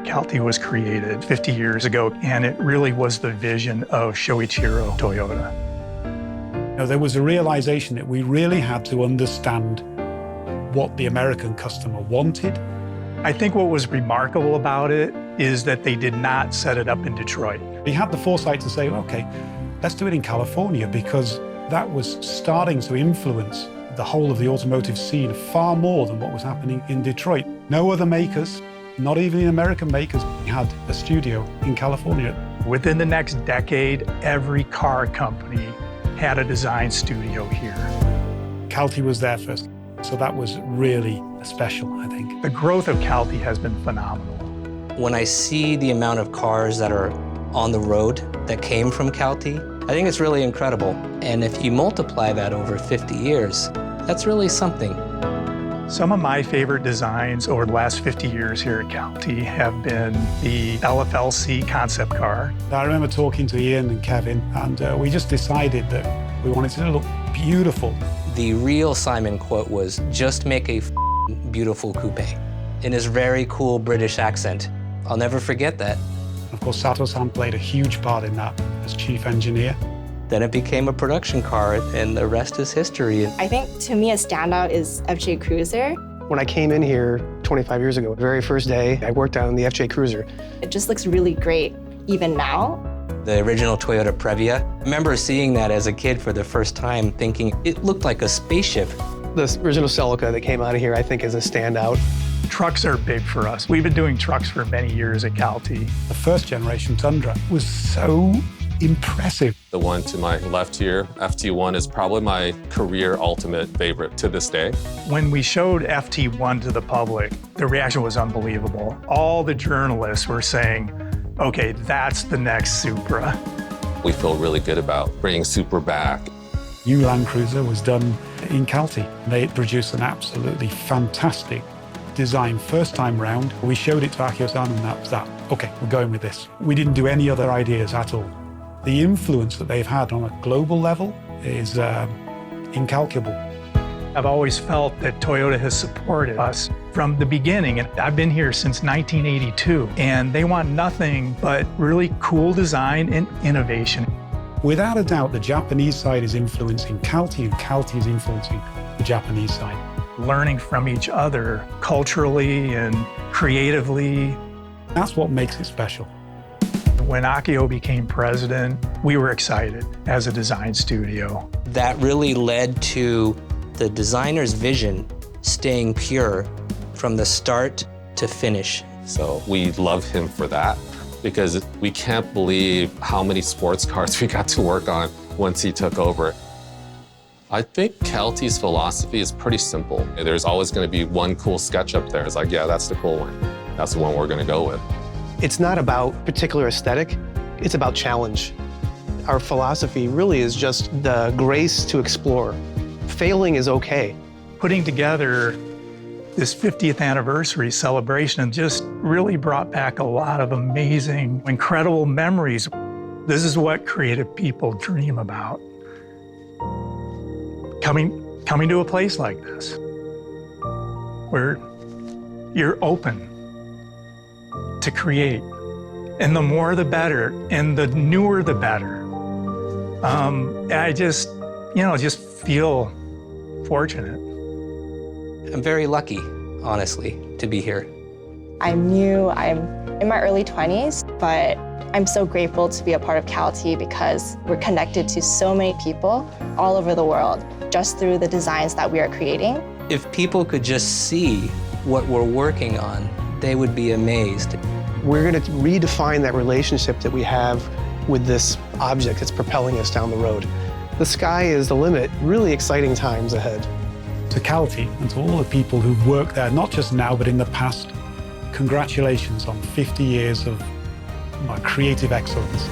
CALTY was created 50 years ago, and it really was the vision of Shoichiro Toyota. Now, there was a realization that we really had to understand what the American customer wanted. I think what was remarkable about it is that they did not set it up in Detroit. We had the foresight to say, okay, let's do it in California, because that was starting to influence the whole of the automotive scene far more than what was happening in Detroit. No other makers, not even the American makers, had a studio in California. Within the next decade, every car company had a design studio here. CALTY was there first, so that was really special, I think. The growth of CALTY has been phenomenal. When I see the amount of cars that are on the road that came from CALTY, I think it's really incredible. And if you multiply that over 50 years, that's really something. Some of my favorite designs over the last 50 years here at CALTY have been the LFLC concept car. I remember talking to Ian and Kevin, and we just decided that we wanted to look beautiful. The real Simon quote was, "Just make a beautiful coupe," in his very cool British accent. I'll never forget that. Of course, Sato-san played a huge part in that as chief engineer. Then it became a production car, and the rest is history. I think, to me, a standout is FJ Cruiser. When I came in here 25 years ago, the very first day, I worked on the FJ Cruiser. It just looks really great, even now. The original Toyota Previa. I remember seeing that as a kid for the first time, thinking it looked like a spaceship. The original Celica that came out of here, I think, is a standout. Trucks are big for us. We've been doing trucks for many years at CALTY. The first generation Tundra was so impressive. The one to my left here, FT1, is probably my career ultimate favorite to this day. When we showed FT1 to the public, the reaction was unbelievable. All the journalists were saying, okay, that's the next Supra. We feel really good about bringing Supra back. New Land Cruiser was done in CALTY. They produced an absolutely fantastic design first time round. We showed it to Akio-san, and that was that. Okay, we're going with this. We didn't do any other ideas at all. The influence that they've had on a global level is incalculable. I've always felt that Toyota has supported us from the beginning, and I've been here since 1982, and they want nothing but really cool design and innovation. Without a doubt, the Japanese side is influencing CALTY, and CALTY is influencing the Japanese side. Learning from each other culturally and creatively. That's what makes it special. When Akio became president, we were excited as a design studio. That really led to the designer's vision staying pure from the start to finish. So we love him for that, because we can't believe how many sports cars we got to work on once he took over. I think CALTY's philosophy is pretty simple. There's always going to be one cool sketch up there. It's like, yeah, that's the cool one. That's the one we're going to go with. It's not about particular aesthetic, it's about challenge. Our philosophy really is just the grace to explore. Failing is okay. Putting together this 50th anniversary celebration just really brought back a lot of amazing, incredible memories. This is what creative people dream about. Coming to a place like this, where you're open to create, and the more the better, and the newer the better. I just feel fortunate. I'm very lucky, honestly, to be here. I'm new, I'm in my early 20s, but I'm so grateful to be a part of CALTY because we're connected to so many people all over the world just through the designs that we are creating. If people could just see what we're working on, they would be amazed. We're going to redefine that relationship that we have with this object that's propelling us down the road. The sky is the limit. Really exciting times ahead. To CALTY and to all the people who've worked there, not just now, but in the past, congratulations on 50 years of creative excellence.